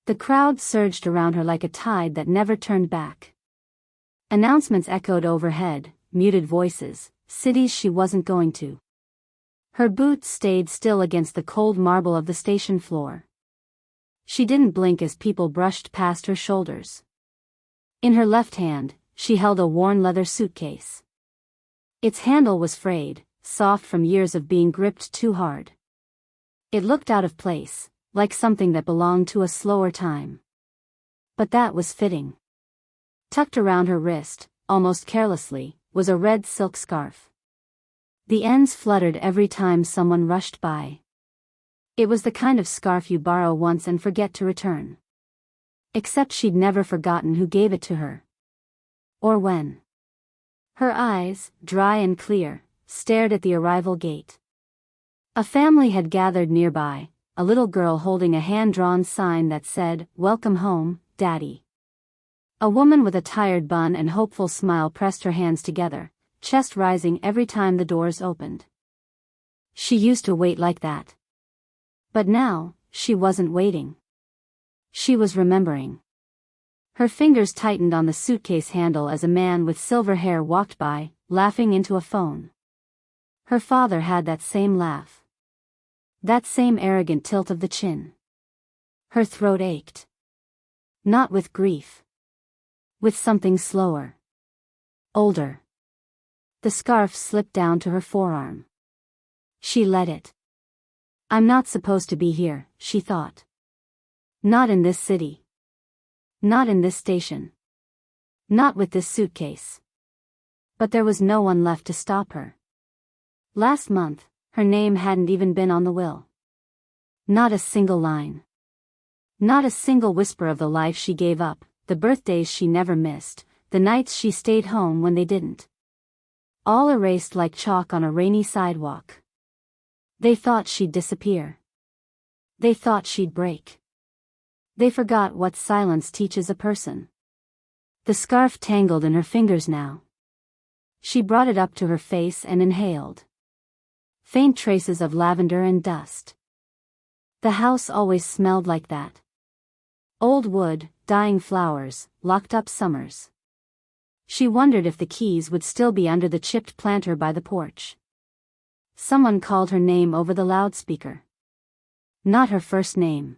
The crowd surged around her like a tide that never turned back. Announcements echoed overhead, muted voices, cities she wasn't going to. Her boots stayed still against the cold marble of the station floor. She didn't blink as people brushed past her shoulders. In her left hand, she held a worn leather suitcase. Its handle was frayed, soft from years of being gripped too hard. It looked out of place, like something that belonged to a slower time. But that was fitting. Tucked around her wrist, almost carelessly, was a red silk scarf. The ends fluttered every time someone rushed by. It was the kind of scarf you borrow once and forget to return. Except she'd never forgotten who gave it to her. Or when. Her eyes, dry and clear, stared at the arrival gate. A family had gathered nearby, a little girl holding a hand-drawn sign that said, "Welcome home, Daddy." A woman with a tired bun and hopeful smile pressed her hands together, chest rising every time the doors opened. She used to wait like that. But now, she wasn't waiting. She was remembering. Her fingers tightened on the suitcase handle as a man with silver hair walked by, laughing into a phone. Her father had that same laugh. That same arrogant tilt of the chin. Her throat ached. Not with grief. With something slower. Older. The scarf slipped down to her forearm. She let it. I'm not supposed to be here, she thought. Not in this city. Not in this station. Not with this suitcase. But there was no one left to stop her. Last month, her name hadn't even been on the will. Not a single line. Not a single whisper of the life she gave up, the birthdays she never missed, the nights she stayed home when they didn't. All erased like chalk on a rainy sidewalk. They thought she'd disappear. They thought she'd break. They forgot what silence teaches a person. The scarf tangled in her fingers now. She brought it up to her face and inhaled. Faint traces of lavender and dust. The house always smelled like that. Old wood, dying flowers, locked up summers. She wondered if the keys would still be under the chipped planter by the porch. Someone called her name over the loudspeaker. Not her first name.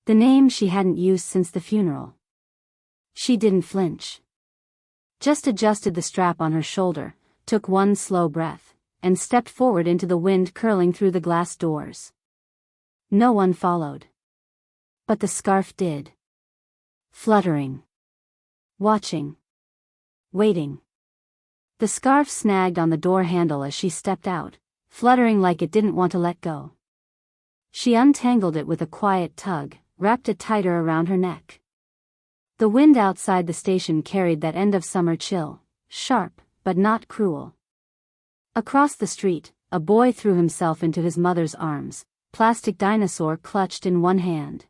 The name she hadn't used since the funeral. She didn't flinch. Just adjusted the strap on her shoulder, took one slow breath, and stepped forward into the wind curling through the glass doors. No one followed. But the scarf did. Fluttering. Watching. Waiting. The scarf snagged on the door handle as she stepped out, fluttering like it didn't want to let go. She untangled it with a quiet tug, wrapped it tighter around her neck. The wind outside the station carried that end-of-summer chill, sharp, but not cruel. Across the street, a boy threw himself into his mother's arms, plastic dinosaur clutched in one hand.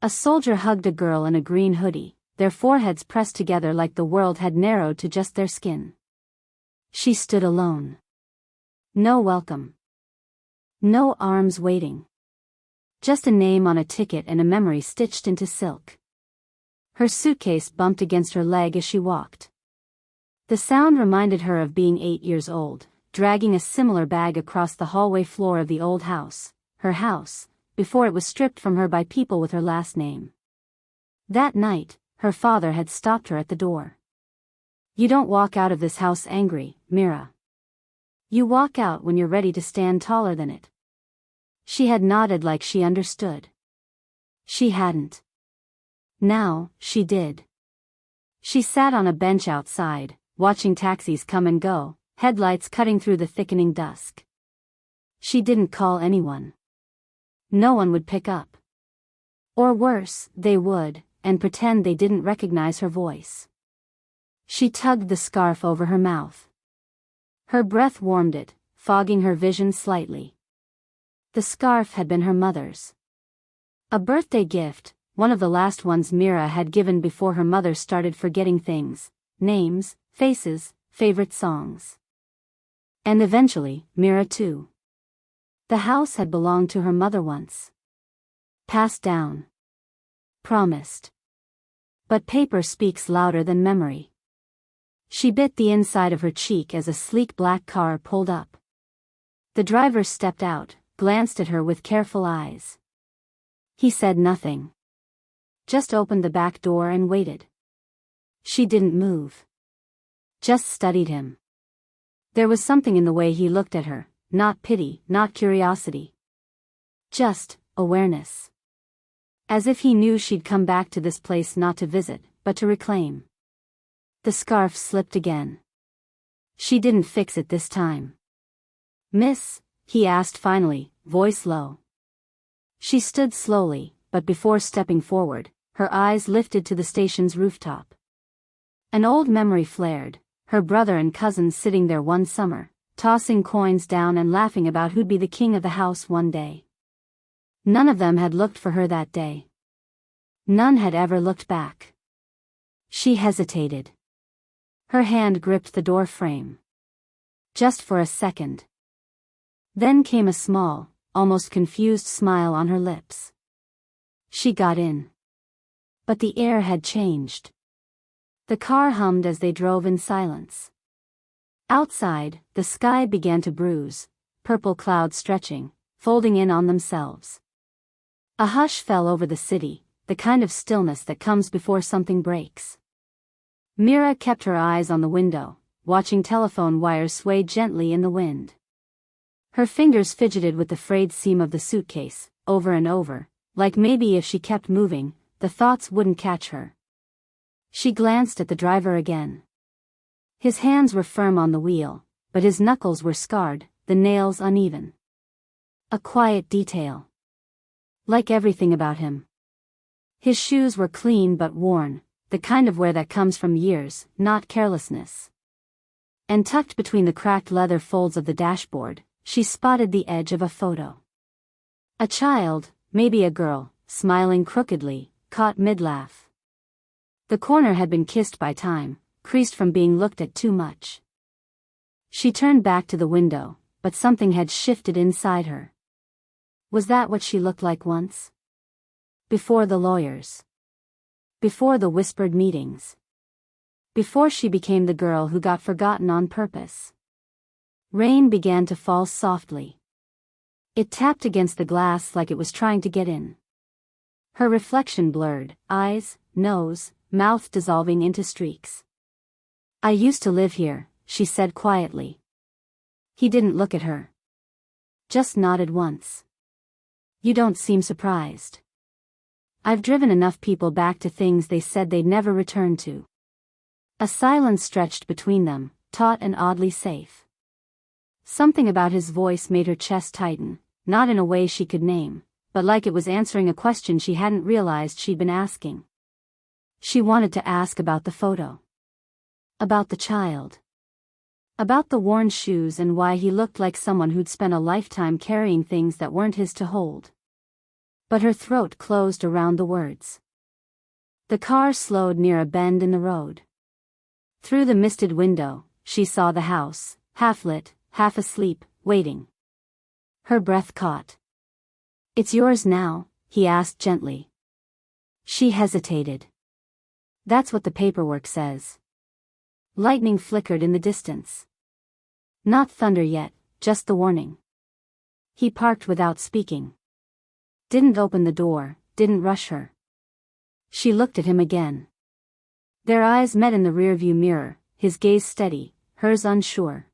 A soldier hugged a girl in a green hoodie, their foreheads pressed together like the world had narrowed to just their skin. She stood alone. No welcome. No arms waiting. Just a name on a ticket and a memory stitched into silk. Her suitcase bumped against her leg as she walked. The sound reminded her of being 8 years old, dragging a similar bag across the hallway floor of the old house, her house, before it was stripped from her by people with her last name. That night, her father had stopped her at the door. You don't walk out of this house angry, Mira. You walk out when you're ready to stand taller than it. She had nodded like she understood. She hadn't. Now, she did. She sat on a bench outside, watching taxis come and go, headlights cutting through the thickening dusk. She didn't call anyone. No one would pick up. Or worse, they would, and pretend they didn't recognize her voice. She tugged the scarf over her mouth. Her breath warmed it, fogging her vision slightly. The scarf had been her mother's. A birthday gift, one of the last ones Mira had given before her mother started forgetting things, names, faces, favorite songs. And eventually, Mira too. The house had belonged to her mother once. Passed down. promised. But paper speaks louder than memory. She bit the inside of her cheek as a sleek black car pulled up. The driver stepped out, glanced at her with careful eyes. He said nothing. Just opened the back door and waited. She didn't move. Just studied him. There was something in the way he looked at her, not pity, not curiosity. Just awareness. As if he knew she'd come back to this place not to visit, but to reclaim. The scarf slipped again. She didn't fix it this time. "Miss?" he asked finally, voice low. She stood slowly, but before stepping forward, her eyes lifted to the station's rooftop. An old memory flared, her brother and cousins sitting there one summer, tossing coins down and laughing about who'd be the king of the house one day. None of them had looked for her that day. None had ever looked back. She hesitated. Her hand gripped the door frame. Just for a second. Then came a small, almost confused smile on her lips. She got in. But the air had changed. The car hummed as they drove in silence. Outside, the sky began to bruise, purple clouds stretching, folding in on themselves. A hush fell over the city, the kind of stillness that comes before something breaks. Mira kept her eyes on the window, watching telephone wires sway gently in the wind. Her fingers fidgeted with the frayed seam of the suitcase, over and over, like maybe if she kept moving, the thoughts wouldn't catch her. She glanced at the driver again. His hands were firm on the wheel, but his knuckles were scarred, the nails uneven. A quiet detail. Like everything about him. His shoes were clean but worn, the kind of wear that comes from years, not carelessness. And tucked between the cracked leather folds of the dashboard, she spotted the edge of a photo. A child, maybe a girl, smiling crookedly, caught mid-laugh. The corner had been kissed by time, creased from being looked at too much. She turned back to the window, but something had shifted inside her. Was that what she looked like once? Before the lawyers. Before the whispered meetings. Before she became the girl who got forgotten on purpose. Rain began to fall softly. It tapped against the glass like it was trying to get in. Her reflection blurred, eyes, nose, mouth dissolving into streaks. "I used to live here," she said quietly. He didn't look at her. Just nodded once. "You don't seem surprised." "I've driven enough people back to things they said they'd never return to." A silence stretched between them, taut and oddly safe. Something about his voice made her chest tighten, not in a way she could name, but like it was answering a question she hadn't realized she'd been asking. She wanted to ask about the photo. About the child. About the worn shoes and why he looked like someone who'd spent a lifetime carrying things that weren't his to hold. But her throat closed around the words. The car slowed near a bend in the road. Through the misted window, she saw the house, half lit, half asleep, waiting. Her breath caught. "It's yours now?" he asked gently. She hesitated. "That's what the paperwork says." Lightning flickered in the distance. Not thunder yet, just the warning. He parked without speaking. Didn't open the door, didn't rush her. She looked at him again. Their eyes met in the rearview mirror, his gaze steady, hers unsure.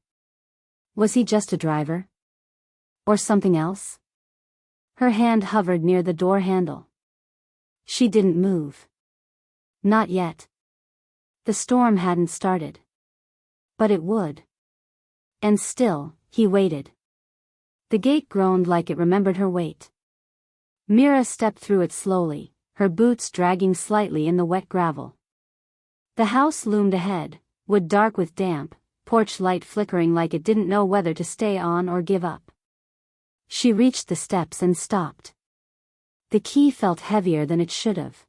Was he just a driver? Or something else? Her hand hovered near the door handle. She didn't move. Not yet. The storm hadn't started. But it would. And still, he waited. The gate groaned like it remembered her weight. Mira stepped through it slowly, her boots dragging slightly in the wet gravel. The house loomed ahead, wood dark with damp, porch light flickering like it didn't know whether to stay on or give up. She reached the steps and stopped. The key felt heavier than it should have.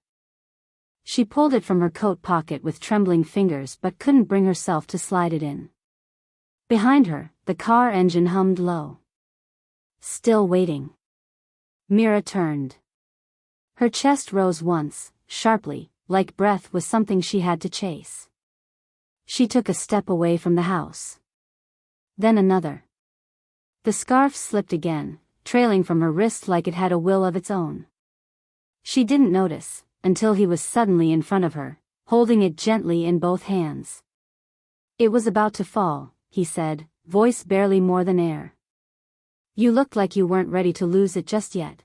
She pulled it from her coat pocket with trembling fingers but couldn't bring herself to slide it in. Behind her, the car engine hummed low. Still waiting. Mira turned. Her chest rose once, sharply, like breath was something she had to chase. She took a step away from the house. Then another. The scarf slipped again, trailing from her wrist like it had a will of its own. She didn't notice, until he was suddenly in front of her, holding it gently in both hands. "It was about to fall," he said, voice barely more than air. "You looked like you weren't ready to lose it just yet."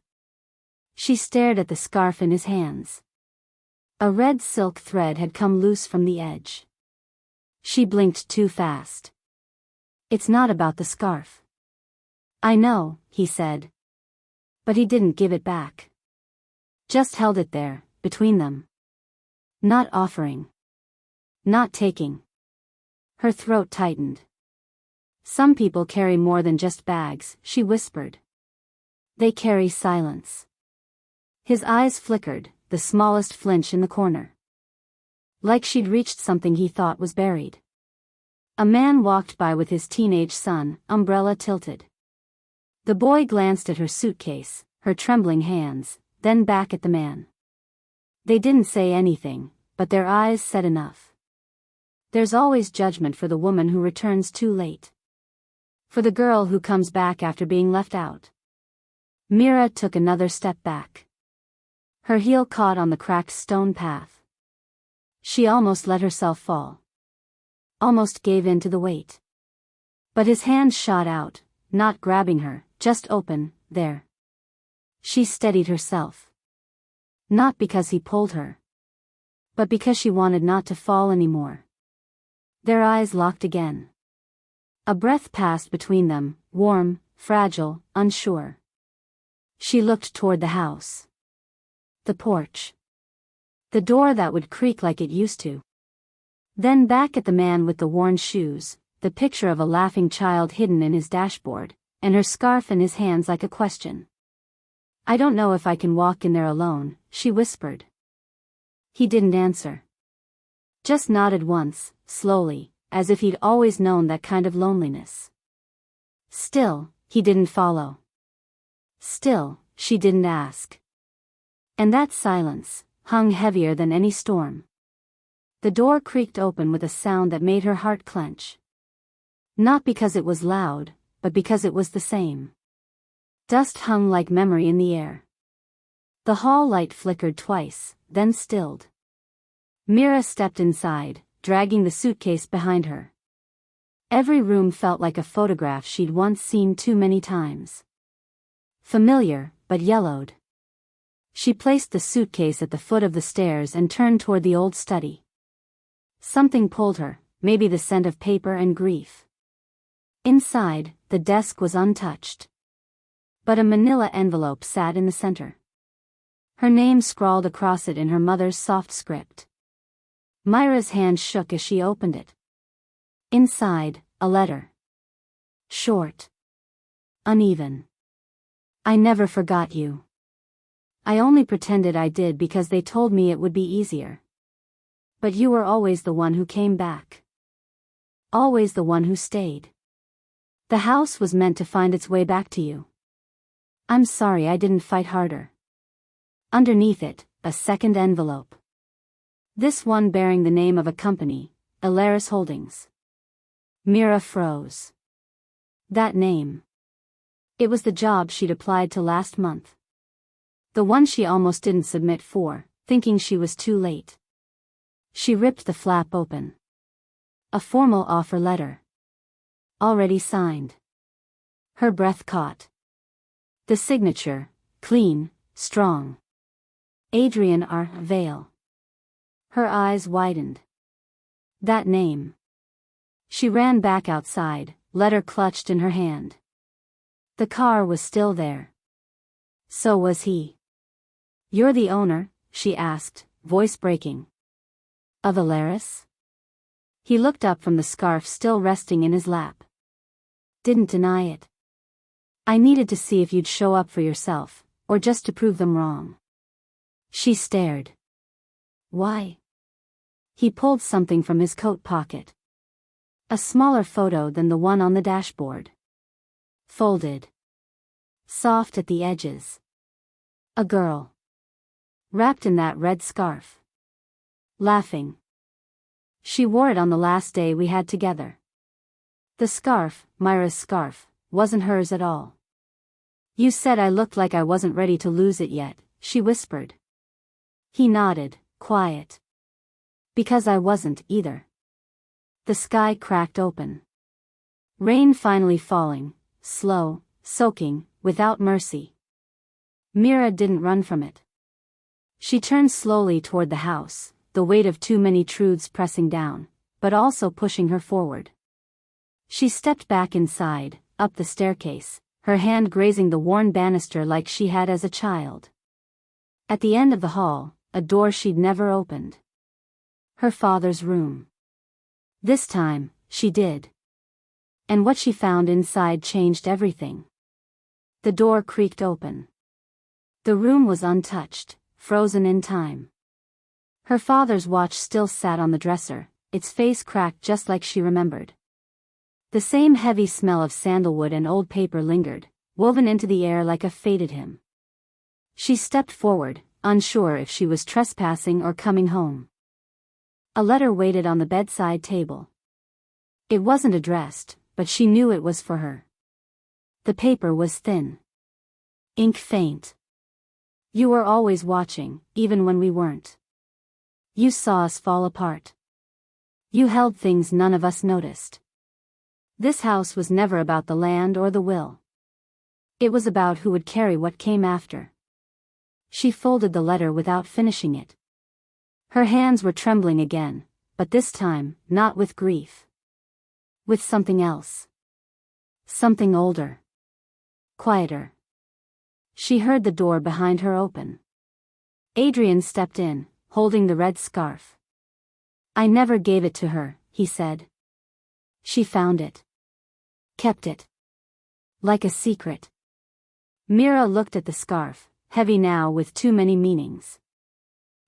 She stared at the scarf in his hands. A red silk thread had come loose from the edge. She blinked too fast. "It's not about the scarf." "I know," he said. But he didn't give it back. Just held it there, between them. Not offering. Not taking. Her throat tightened. "Some people carry more than just bags," she whispered. "They carry silence." His eyes flickered, the smallest flinch in the corner. Like she'd reached something he thought was buried. A man walked by with his teenage son, umbrella tilted. The boy glanced at her suitcase, her trembling hands, then back at the man. They didn't say anything, but their eyes said enough. There's always judgment for the woman who returns too late. For the girl who comes back after being left out. Mira took another step back. Her heel caught on the cracked stone path. She almost let herself fall. Almost gave in to the weight. But his hand shot out, not grabbing her, just open, there. She steadied herself. Not because he pulled her. But because she wanted not to fall anymore. Their eyes locked again. A breath passed between them, warm, fragile, unsure. She looked toward the house. The porch. The door that would creak like it used to. Then back at the man with the worn shoes, the picture of a laughing child hidden in his dashboard, and her scarf in his hands like a question. "I don't know if I can walk in there alone," she whispered. He didn't answer. Just nodded once, slowly, as if he'd always known that kind of loneliness. Still, he didn't follow. Still, she didn't ask. And that silence hung heavier than any storm. The door creaked open with a sound that made her heart clench. Not because it was loud, but because it was the same. Dust hung like memory in the air. The hall light flickered twice, then stilled. Mira stepped inside, dragging the suitcase behind her. Every room felt like a photograph she'd once seen too many times. Familiar, but yellowed. She placed the suitcase at the foot of the stairs and turned toward the old study. Something pulled her, maybe the scent of paper and grief. Inside, the desk was untouched. But a manila envelope sat in the center. Her name scrawled across it in her mother's soft script. Myra's hand shook as she opened it. Inside, a letter. Short. Uneven. "I never forgot you. I only pretended I did because they told me it would be easier. But you were always the one who came back. Always the one who stayed. The house was meant to find its way back to you. I'm sorry I didn't fight harder." Underneath it, a second envelope. This one bearing the name of a company, Alaris Holdings. Mira froze. That name. It was the job she'd applied to last month. The one she almost didn't submit for, thinking she was too late. She ripped the flap open. A formal offer letter. Already signed. Her breath caught. The signature, clean, strong. Adrian R. Vale. Her eyes widened. That name. She ran back outside, letter clutched in her hand. The car was still there. So was he. "You're the owner?" she asked, voice breaking. "Of Alaris?" He looked up from the scarf still resting in his lap. "Didn't deny it. I needed to see if you'd show up for yourself, or just to prove them wrong." She stared. "Why?" He pulled something from his coat pocket. A smaller photo than the one on the dashboard. Folded. Soft at the edges. A girl. wrapped in that red scarf. Laughing. She wore it on the last day we had together. The scarf, Myra's scarf, wasn't hers at all. You said I looked like I wasn't ready to lose it yet, she whispered. He nodded, quiet. Because I wasn't either. The sky cracked open. Rain finally falling, slow, soaking, without mercy. Mira didn't run from it. She turned slowly toward the house, the weight of too many truths pressing down, but also pushing her forward. She stepped back inside, up the staircase, her hand grazing the worn banister like she had as a child. At the end of the hall, a door she'd never opened. Her father's room. This time, she did. And what she found inside changed everything. The door creaked open. The room was untouched, frozen in time. Her father's watch still sat on the dresser, its face cracked just like she remembered. The same heavy smell of sandalwood and old paper lingered, woven into the air like a fated hymn. She stepped forward, unsure if she was trespassing or coming home. A letter waited on the bedside table. It wasn't addressed, but she knew it was for her. The paper was thin. Ink faint. You were always watching, even when we weren't. You saw us fall apart. You held things none of us noticed. This house was never about the land or the will. It was about who would carry what came after. She folded the letter without finishing it. Her hands were trembling again, but this time, not with grief. With something else. Something older. Quieter. She heard the door behind her open. Adrian stepped in, holding the red scarf. I never gave it to her, he said. She found it. Kept it. Like a secret. Mira looked at the scarf, heavy now with too many meanings.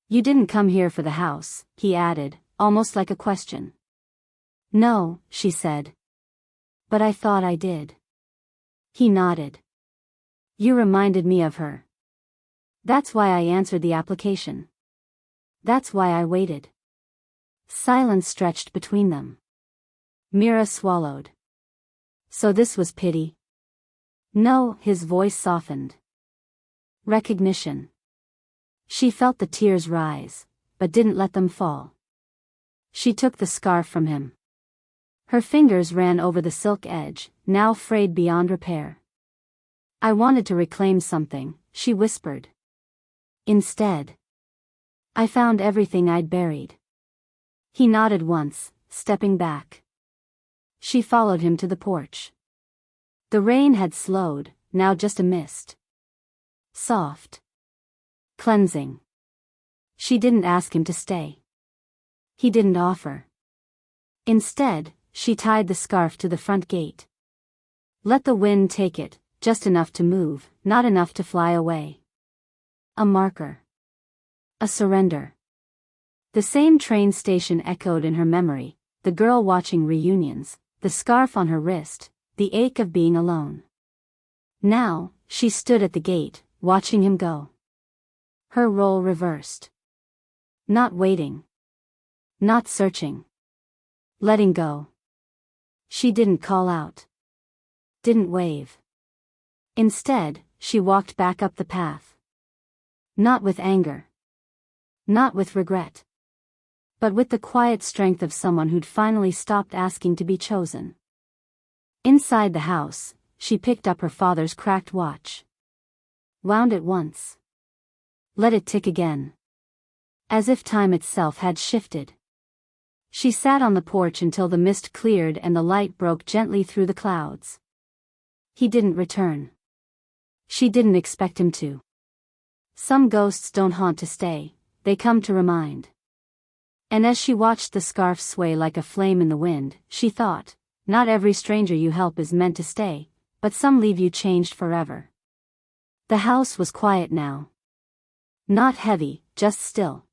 You didn't come here for the house, he added, almost like a question. No, she said. But I thought I did. He nodded. You reminded me of her. That's why I answered the application. That's why I waited. Silence stretched between them. Mira swallowed. So this was pity? No, his voice softened. Recognition. She felt the tears rise, but didn't let them fall. She took the scarf from him. Her fingers ran over the silk edge, now frayed beyond repair. I wanted to reclaim something, she whispered. Instead, I found everything I'd buried. He nodded once, stepping back. She followed him to the porch. The rain had slowed, now just a mist. Soft. Cleansing. She didn't ask him to stay. He didn't offer. Instead, she tied the scarf to the front gate. Let the wind take it, just enough to move, not enough to fly away. A marker. A surrender. The same train station echoed in her memory, the girl watching reunions, the scarf on her wrist, the ache of being alone. Now, she stood at the gate, watching him go. Her role reversed. Not waiting. Not searching. Letting go. She didn't call out. Didn't wave. Instead, she walked back up the path. Not with anger. Not with regret. But with the quiet strength of someone who'd finally stopped asking to be chosen. Inside the house, she picked up her father's cracked watch. Wound it once. Let it tick again. As if time itself had shifted. She sat on the porch until the mist cleared and the light broke gently through the clouds. He didn't return. She didn't expect him to. Some ghosts don't haunt to stay, they come to remind. And as she watched the scarf sway like a flame in the wind, she thought, not every stranger you help is meant to stay, but some leave you changed forever. The house was quiet now. Not heavy, just still.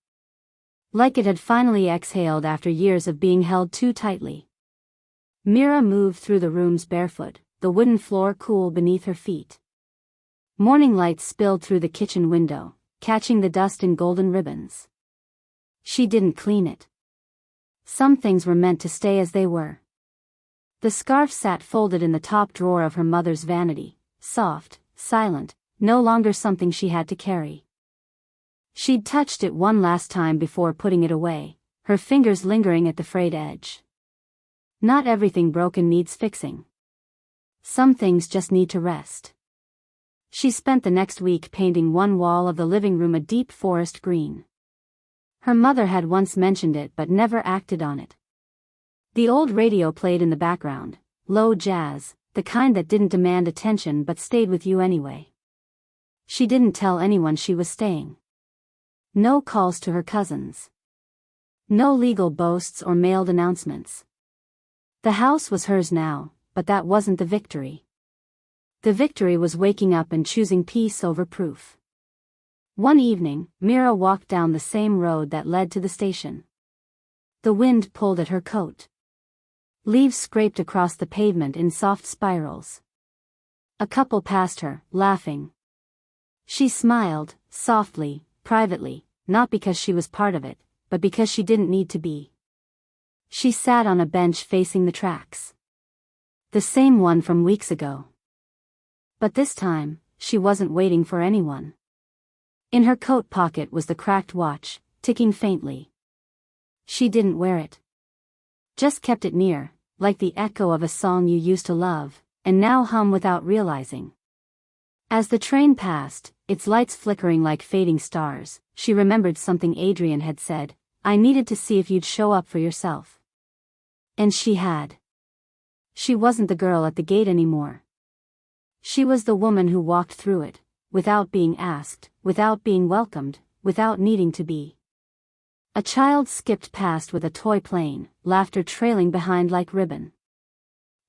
Like it had finally exhaled after years of being held too tightly. Mira moved through the rooms barefoot, the wooden floor cool beneath her feet. Morning light spilled through the kitchen window, catching the dust in golden ribbons. She didn't clean it. Some things were meant to stay as they were. The scarf sat folded in the top drawer of her mother's vanity, soft, silent, no longer something she had to carry. She'd touched it one last time before putting it away, her fingers lingering at the frayed edge. Not everything broken needs fixing. Some things just need to rest. She spent the next week painting one wall of the living room a deep forest green. Her mother had once mentioned it but never acted on it. The old radio played in the background, low jazz, the kind that didn't demand attention but stayed with you anyway. She didn't tell anyone she was staying. No calls to her cousins. No legal boasts or mailed announcements. The house was hers now, but that wasn't the victory. The victory was waking up and choosing peace over proof. One evening, Mira walked down the same road that led to the station. The wind pulled at her coat. Leaves scraped across the pavement in soft spirals. A couple passed her, laughing. She smiled, softly, privately, not because she was part of it, but because she didn't need to be. She sat on a bench facing the tracks. The same one from weeks ago. But this time, she wasn't waiting for anyone. In her coat pocket was the cracked watch, ticking faintly. She didn't wear it. Just kept it near, like the echo of a song you used to love, and now hum without realizing. As the train passed, its lights flickering like fading stars, she remembered something Adrian had said, "I needed to see if you'd show up for yourself." And she had. She wasn't the girl at the gate anymore. She was the woman who walked through it, without being asked, without being welcomed, without needing to be. A child skipped past with a toy plane, laughter trailing behind like ribbon.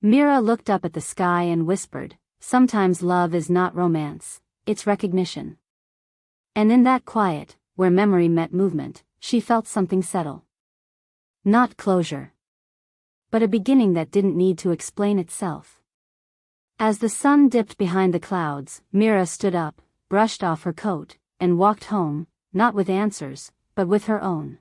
Mira looked up at the sky and whispered, "Sometimes love is not romance, it's recognition." And in that quiet, where memory met movement, she felt something settle. Not closure. But a beginning that didn't need to explain itself. As the sun dipped behind the clouds, Mira stood up, brushed off her coat, and walked home, not with answers, but with her own.